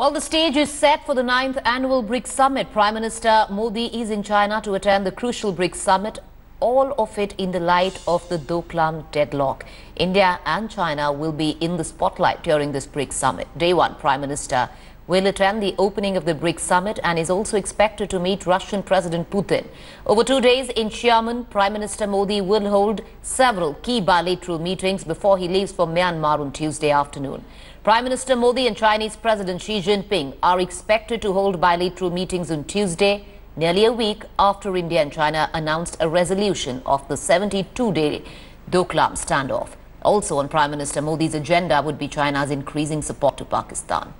Well, the stage is set for the 9th annual BRICS summit. Prime Minister Modi is in China to attend the crucial BRICS summit, all of it in the light of the Doklam deadlock. India and China will be in the spotlight during this BRICS summit. Day one, Prime Minister will attend the opening of the BRICS summit and is also expected to meet Russian President Putin. Over 2 days in Xiamen, Prime Minister Modi will hold several key bilateral meetings before he leaves for Myanmar on Tuesday afternoon. Prime Minister Modi and Chinese President Xi Jinping are expected to hold bilateral meetings on Tuesday, nearly a week after India and China announced a resolution of the 72-day Doklam standoff. Also on Prime Minister Modi's agenda would be China's increasing support to Pakistan.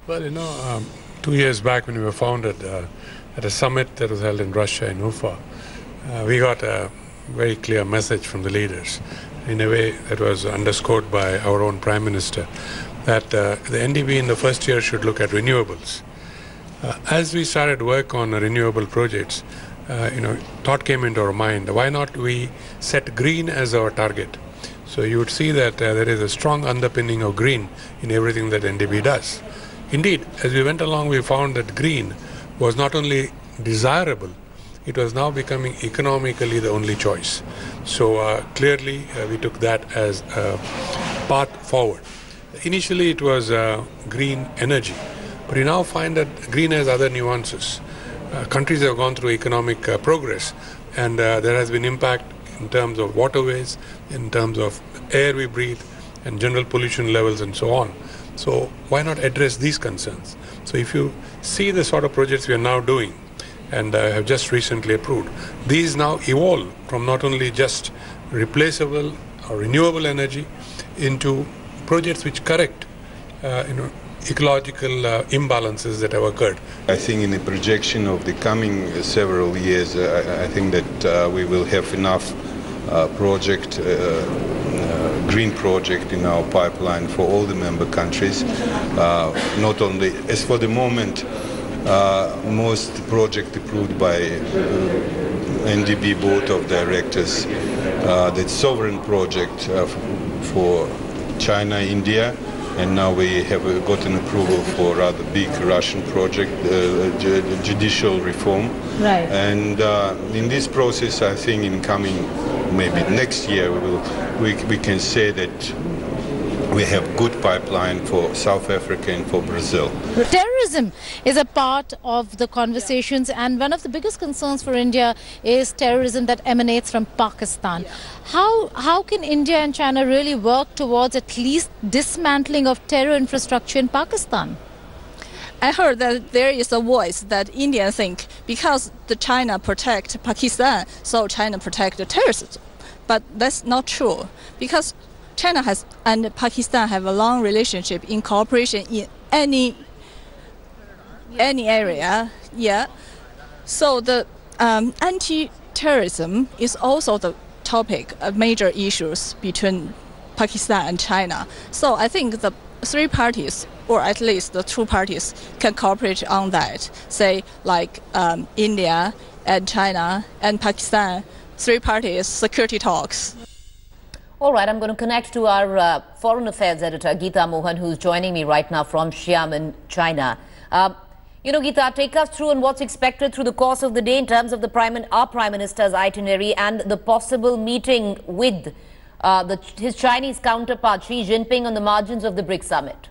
Well, 2 years back when we were founded at a summit that was held in Russia, in Ufa, we got a very clear message from the leaders, in a way that was underscored by our own Prime Minister, that the NDB in the first year should look at renewables. As we started work on renewable projects, thought came into our mind, why not we set green as our target? So you would see that there is a strong underpinning of green in everything that NDB does. Indeed, as we went along, we found that green was not only desirable, it was now becoming economically the only choice. So clearly, we took that as a path forward. Initially, it was green energy, but we now find that green has other nuances. Countries have gone through economic progress, and there has been impact in terms of waterways, in terms of air we breathe, and general pollution levels and so on. So why not address these concerns? So if you see the sort of projects we are now doing and have just recently approved, these now evolve from not only just replaceable or renewable energy into projects which correct ecological imbalances that have occurred. I think in the projection of the coming several years, I think that we will have enough green project in our pipeline for all the member countries. Not only, as for the moment, most project approved by NDB Board of Directors, the sovereign project for China, India, and now we have gotten approval for a rather big Russian project, judicial reform. Right. And in this process, I think in coming maybe next year we can say that we have good pipeline for South Africa and for Brazil. Terrorism is a part of the conversations, and one of the biggest concerns for India is terrorism that emanates from Pakistan. How can India and China really work towards at least dismantling of terror infrastructure in Pakistan? I heard that there is a voice that India think because the China protect Pakistan, so China protect the terrorism. But that's not true, because China and Pakistan have a long relationship in cooperation in any area. Yeah. So the anti-terrorism is also the topic of major issues between Pakistan and China. So I think the three parties, or at least the two parties, can cooperate on that. Say like India and China and Pakistan, three parties security talks. All right, I'm going to connect to our Foreign Affairs editor, Geeta Mohan, who's joining me right now from Xiamen, China. Geeta, take us through on what's expected through the course of the day in terms of our Prime Minister's itinerary and the possible meeting with his Chinese counterpart, Xi Jinping, on the margins of the BRICS summit.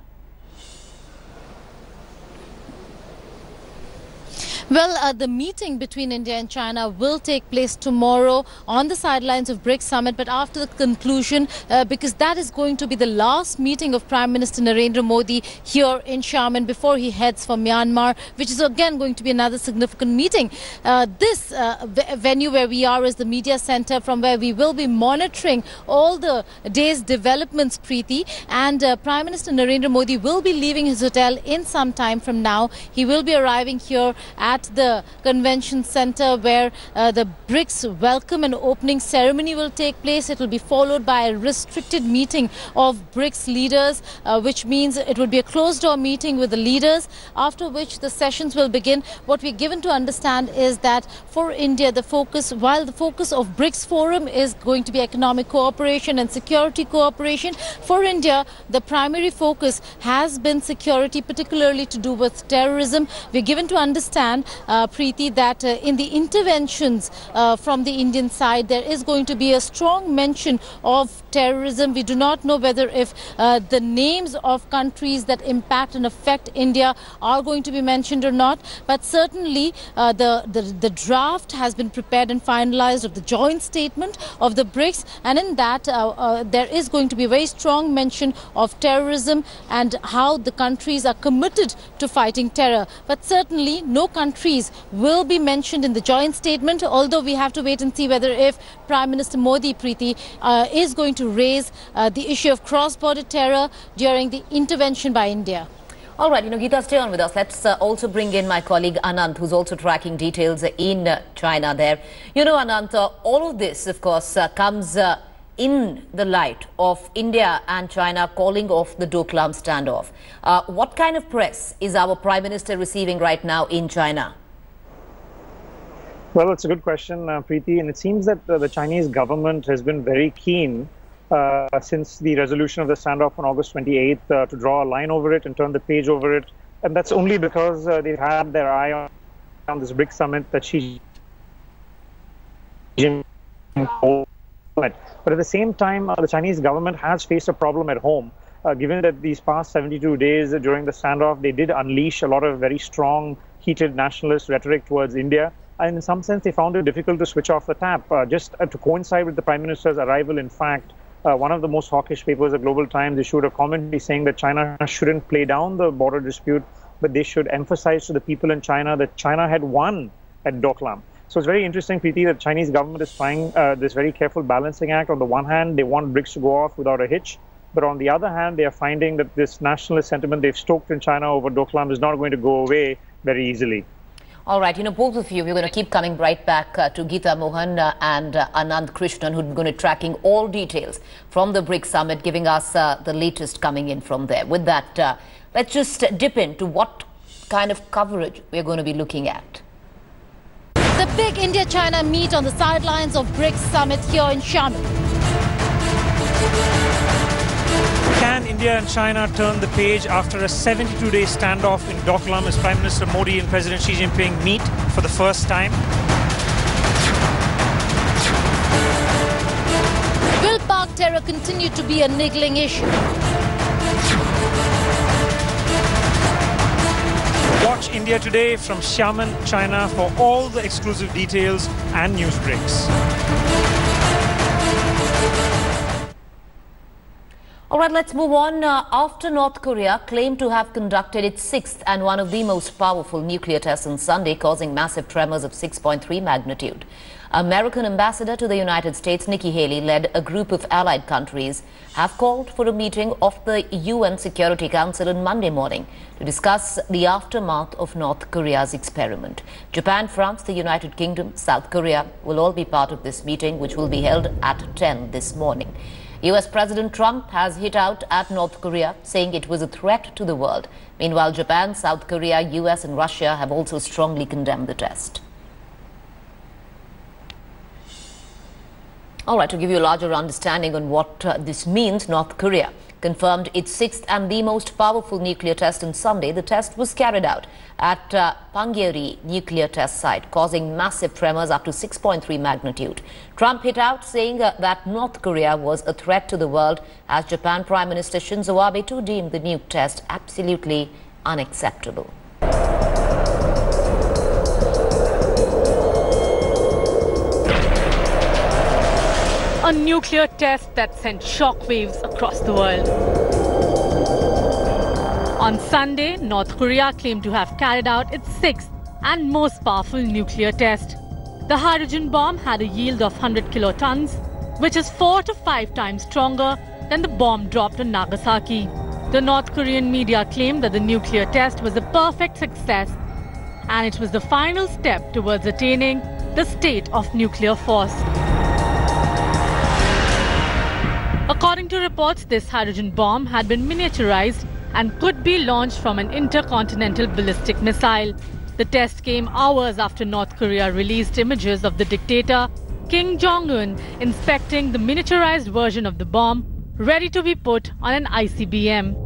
Well, the meeting between India and China will take place tomorrow on the sidelines of BRICS summit, but after the conclusion, because that is going to be the last meeting of Prime Minister Narendra Modi here in Xiamen before he heads for Myanmar, which is again going to be another significant meeting. This venue where we are is the media center, from where we will be monitoring all the day's developments, Preeti, and Prime Minister Narendra Modi will be leaving his hotel in some time from now. He will be arriving here at at the convention center where the BRICS welcome and opening ceremony will take place. It will be followed by a restricted meeting of BRICS leaders, which means it will be a closed-door meeting with the leaders, after which the sessions will begin. What we're given to understand is that for India, while the focus of BRICS Forum is going to be economic cooperation and security cooperation, for India, the primary focus has been security, particularly to do with terrorism. We're given to understand, Preeti, that in the interventions from the Indian side, there is going to be a strong mention of terrorism. We do not know whether if the names of countries that impact and affect India are going to be mentioned or not, but certainly the draft has been prepared and finalized of the joint statement of the BRICS, and in that there is going to be a very strong mention of terrorism and how the countries are committed to fighting terror. But certainly no countries will be mentioned in the joint statement, although we have to wait and see whether if Prime Minister Modi, Preeti, is going to raise the issue of cross-border terror during the intervention by India. All right, Geeta, stay on with us. Let's also bring in my colleague Anand, who's also tracking details in China there. Anand, all of this, of course, comes in the light of India and China calling off the Doklam standoff. What kind of press is our Prime Minister receiving right now in China? Well, it's a good question, Preeti, and it seems that the Chinese government has been very keen since the resolution of the standoff on August 28th to draw a line over it and turn the page over it. And that's only because they've had their eye on this BRICS summit that Xi Jinping. But at the same time, the Chinese government has faced a problem at home, given that these past 72 days during the standoff, they did unleash a lot of very strong, heated nationalist rhetoric towards India. And in some sense, they found it difficult to switch off the tap. Just to coincide with the Prime Minister's arrival, in fact, one of the most hawkish papers, the Global Times, issued a commentary saying that China shouldn't play down the border dispute, but they should emphasize to the people in China that China had won at Doklam. So it's very interesting, Preeti, that the Chinese government is trying this very careful balancing act. On the one hand, they want BRICS to go off without a hitch. But on the other hand, they are finding that this nationalist sentiment they've stoked in China over Doklam is not going to go away very easily. All right, both of you, we're going to keep coming right back to Geeta Mohan and Anand Krishnan, who are going to be tracking all details from the BRICS summit, giving us the latest coming in from there. With that, let's just dip into what kind of coverage we're going to be looking at. The big India-China meet on the sidelines of BRICS summit here in Xiamen. Can India and China turn the page after a 72-day standoff in Doklam as Prime Minister Modi and President Xi Jinping meet for the first time? Will Pak terror continue to be a niggling issue? Watch India Today from Xiamen, China for all the exclusive details and news breaks. All right, let's move on. After North Korea claimed to have conducted its sixth and one of the most powerful nuclear tests on Sunday, causing massive tremors of 6.3 magnitude. American ambassador to the United States, Nikki Haley, led a group of allied countries, have called for a meeting of the UN Security Council on Monday morning to discuss the aftermath of North Korea's experiment. Japan, France, the United Kingdom, South Korea will all be part of this meeting, which will be held at 10 this morning. US President Trump has hit out at North Korea, saying it was a threat to the world. Meanwhile, Japan, South Korea, US and Russia have also strongly condemned the test. All right, to give you a larger understanding on what this means, North Korea confirmed its sixth and the most powerful nuclear test on Sunday. The test was carried out at Punggye-ri nuclear test site, causing massive tremors up to 6.3 magnitude. Trump hit out, saying that North Korea was a threat to the world, as Japan Prime Minister Shinzo Abe too deemed the nuke test absolutely unacceptable. A nuclear test that sent shockwaves across the world. On Sunday, North Korea claimed to have carried out its sixth and most powerful nuclear test. The hydrogen bomb had a yield of 100 kilotons, which is 4 to 5 times stronger than the bomb dropped on Nagasaki. The North Korean media claimed that the nuclear test was a perfect success and it was the final step towards attaining the state of nuclear force. According to reports, this hydrogen bomb had been miniaturized and could be launched from an intercontinental ballistic missile. The test came hours after North Korea released images of the dictator Kim Jong-un inspecting the miniaturized version of the bomb, ready to be put on an ICBM.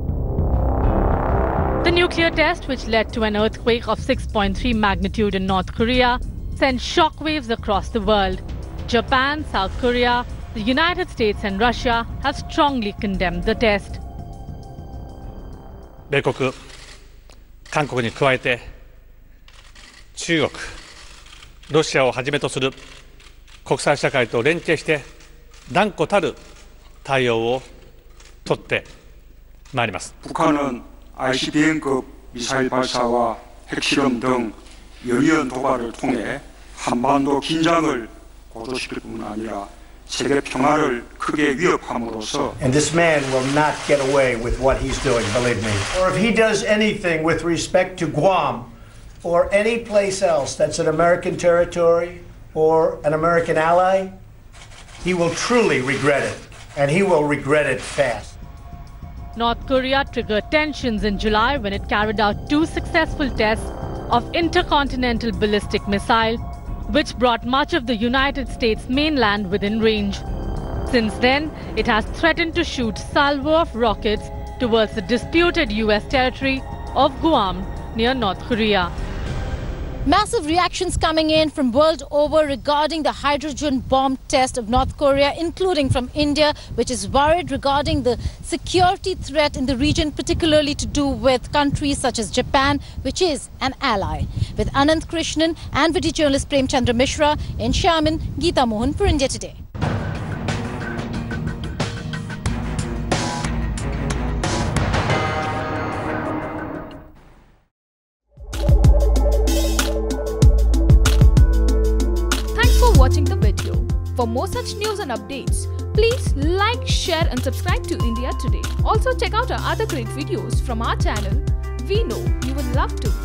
The nuclear test, which led to an earthquake of 6.3 magnitude in North Korea, sent shockwaves across the world. Japan, South Korea, the United States and Russia have strongly condemned the test. 米国、韓国に加えて中国、ロシアをはじめとする国際社会と連携して断固たる対応を取ってまいります。 북한은 ICBM급 미사일 발사와 핵실험 등 연이은 도발을 통해 한반도 긴장을 고조시킬 뿐만 아니라 세계 평화를 크게 위협함으로써 And this man will not get away with what he's doing, believe me. Or if he does anything with respect to Guam or any place else that's an American territory or an American ally, he will truly regret it, and he will regret it fast. North Korea triggered tensions in July when it carried out 2 successful tests of intercontinental ballistic missile, which brought much of the United States mainland within range. Since then, it has threatened to shoot salvo of rockets towards the disputed US territory of Guam near North Korea. Massive reactions coming in from world over regarding the hydrogen bomb test of North Korea, including from India, which is worried regarding the security threat in the region, particularly to do with countries such as Japan, which is an ally. With Ananth Krishnan and video journalist Prem Chandra Mishra in Xiamen, Geeta Mohan for India Today. Watching the video. For more such news and updates, please like, share and subscribe to India Today. Also check out our other great videos from our channel. We know you will love to.